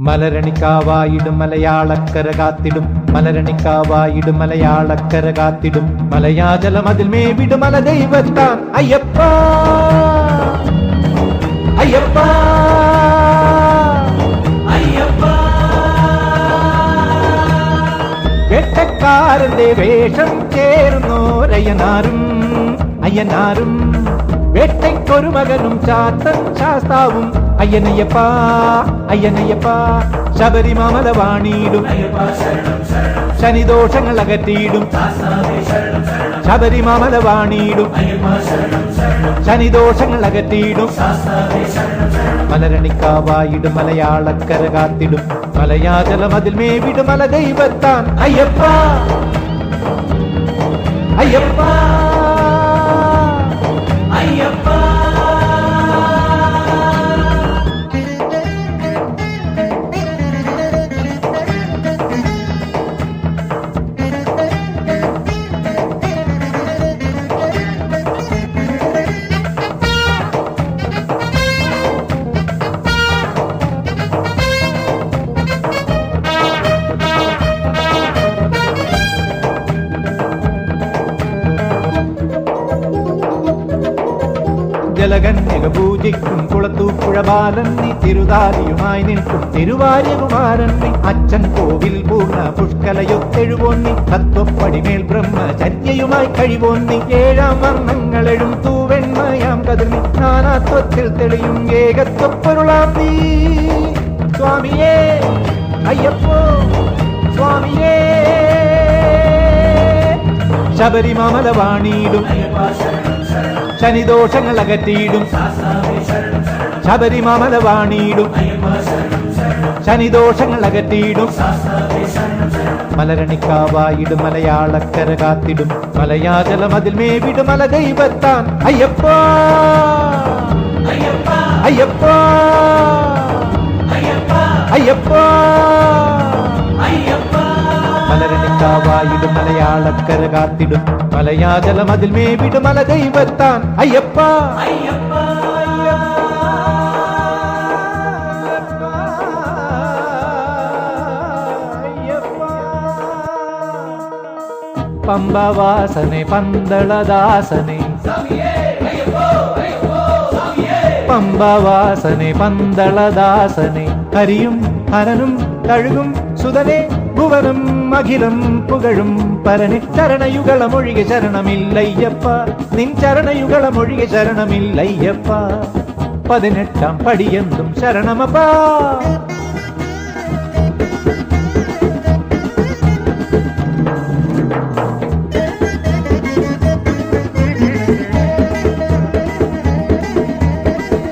മലരണിക്കാവായിടും മലയാളക്കര കാത്തിടും മലരണിക്കാവായിടും മലയാളക്കര കാത്തിടും മലയാജലം അതിൽ മേവിടും മല ദൈവത്താൻ അയ്യപ്പ അയ്യപ്പ അയ്യപ്പ. വേട്ടക്കാരന്റെ വേഷം ചേർന്നോരയ്യനാരും അയ്യനാരും വേട്ടയ്ക്കൊരു മകനും ചാത്തൻ ശാസ്താവും അയ്യനയ്യപ്പ അയ്യനയ്യപ്പ. ശബരിമല വാണിയിടും ശനിദോഷങ്ങൾ അകറ്റിയിടും ശബരിമല വാണിയിടും ശനിദോഷങ്ങൾ അകറ്റിയിടും മലരണിക്കാവായിടും മലയാളക്കര കാത്തിടും മലയാജലം അതിൽ മേവിടും മല ദൈവത്താൻ അയ്യപ്പ അയ്യപ്പ അയ്യപ്പ. ജലകന്യക പൂജിക്കും കുളത്തൂപ്പുഴ ബാലൻ നീ തിരുതാലിയുമായി നിൽക്കും തിരുവാര്യകുമാരൻ നീ അച്ഛൻ കോവിൽ പൂർണ്ണ പുഷ്കലയൊത്തെഴുവോൻ നീ തത്വപ്പടിമേൽ ബ്രഹ്മചര്യയുമായി കഴിവോൻ നീ ഏഴാം വർണ്ണങ്ങളെഴും തൂവെണ്മയാം കതിർ നീ നാനാത്വത്തിൽ തെളിയും ഏകത്വപ്പൊരുളാം നീ സ്വാമിയേ അയ്യപ്പോ സ്വാമിയേ. ശബരിമല വാണിയിടും ശനിദോഷങ്ങൾ അകറ്റിയിടും ശബരിമല വാണിയിടും ശനിദോഷങ്ങൾ അകറ്റിയിടും മലരണിക്കാവായിടും മലയാളക്കര കാത്തിടും മലയാജലം അതിൽ മേവിടും മല ദൈവത്താൻ അയ്യപ്പ അയ്യപ്പ അയ്യപ്പ അയ്യപ്പ. മലരണിക്കാവായിടും മലയാളക്കര കാത്തിടും മലയാജലം അതിൽ മേവിടും മല ദൈവത്താൻ അയ്യപ്പ അയ്യപ്പ പമ്പവാസനെ പന്തളദാസനെ പമ്പവാസനെ പന്തളദാസനെ ഹരിയും ഹരനും കഴുകും സുതനെ ഭുവനം അഖിലം പുകഴും പരനെ ചരണയുഗളമൊഴികെ ശരണമില്ലയ്യപ്പ നിൻ ചരണയുഗളമൊഴികെ ശരണമില്ലയ്യപ്പ 18 പടിയെന്തും ശരണമപ്പ.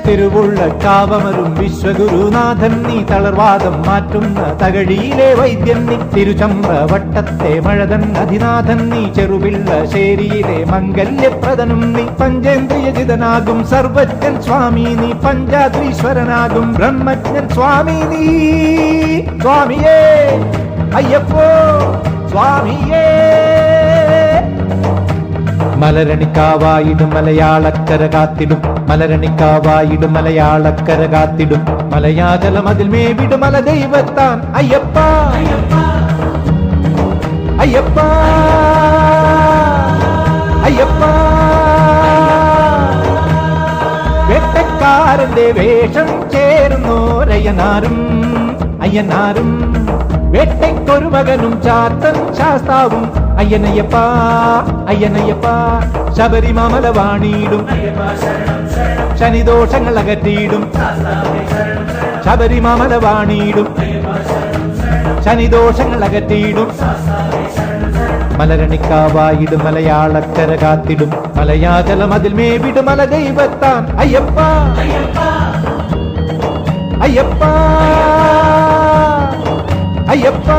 തിരുവുള്ള കാവമരും വിശ്വഗുരുനാഥൻ നീ തളർവാദം മാറ്റുന്ന തകഴിയിലെ വൈദ്യൻ നീ തിരുചമ്രവട്ടത്തെ മഴതൻ അധിനാഥൻ നീ ചെറുപിള്ള ശേരിയിലെ മംഗല്യപ്രദനും നീ പഞ്ചേന്ദ്രിയജിതനാകും സർവജ്ഞൻ സ്വാമി നീ പഞ്ചാദ്രീശ്വരനാകും ബ്രഹ്മജ്ഞൻ സ്വാമി നീ സ്വാമിയേ അയ്യപ്പോ സ്വാമിയേ. മലരണിക്കാവായിടും മലയാളക്കര കാത്തിടും മലരണിക്കാവായിടും മലയാളക്കര കാത്തിടും മലയാജലം അതിൽ മേവിടും മല ദൈവത്താൻ അയ്യപ്പ അയ്യപ്പ അയ്യപ്പ. വേട്ടക്കാരന്റെ വേഷം ചേർന്നോരയ്യനാരും അയ്യനാരും വേട്ടയ്ക്കൊരു മകനും ചാത്തൻ ശാസ്താവും അയ്യനയ്യപ്പ അയ്യനയ്യപ്പ. ശബരിമല വാണിയിടും ശനിദോഷങ്ങൾ അകറ്റിയിടും ശബരിമല വാണിയിടും ശനിദോഷങ്ങൾ അകറ്റിയിടും മലരണിക്കാവായിടും മലയാളക്കര കാത്തിടും മലയാജലം അതിൽ മേവിടും മല ദൈവത്താൻ അയ്യപ്പ അയ്യപ്പ അയ്യപ്പ.